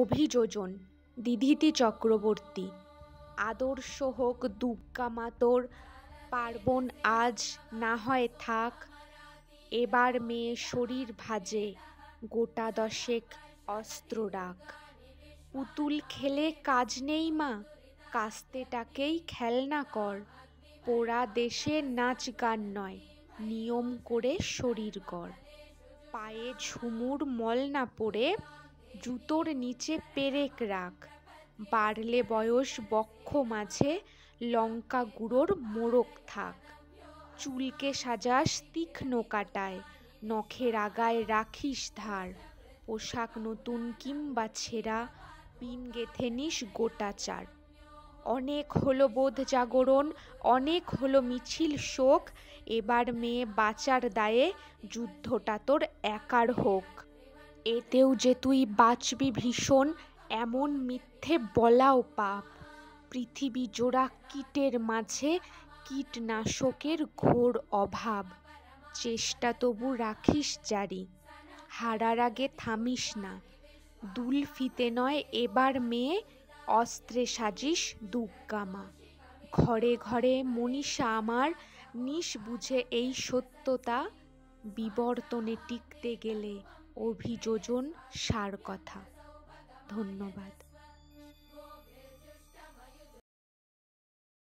অভিযোজন দিধিতি চক্রবর্তী। আদর্শ হোক দুগ্গা মা তোর, পার্বণ আজ না হয় থাক। এবার মেয়ে শরীর ভাজে, গোটা দশেক অস্ত্র রাখ। পুতুল খেলে কাজ নেই মা, কাস্তেটাকেই খেলনা কর। পোড়া দেশে নাচ গান নয়, নিয়ম করে শরীর গড়। পায়ে ঝুমুর মল না পড়ে, জুতোর নিচে পেরেক রাখ। বাড়লে বয়স বক্ষ মাঝে, লঙ্কা গুঁড়োর মোড়ক থাক। চুলকে সাজাস তীক্ষ্ণ কাঁটায়, নখের আগায় রাখিস ধার। পোশাক নতুন কিংবা ছেঁড়া, পিন গেঁথে নিস গোটা চার। অনেক হলো বোধ জাগরণ, অনেক হলো মিছিল শোক। এবার মেয়ে বাঁচার দায়ে, যুদ্ধটা তোর একার হোক। এতেও যে তুই বাঁচবি ভীষণ, এমন মিথ্যে বলাও পাপ। পৃথিবী জোড়া কীটের মাঝে, কীটনাশকের ঘোর অভাব। চেষ্টা তবু রাখিস জারি, হারার আগে থামিস না। দুল ফিতে নয় এবার মেয়ে, অস্ত্রে সাজিস দুগ্গা মা। ঘরে ঘরে মনীষা আমার, নিস বুঝে এই সত্যতা। বিবর্তনে টিকতে গেলে অভিযোজন সার কথা। ধন্যবাদ।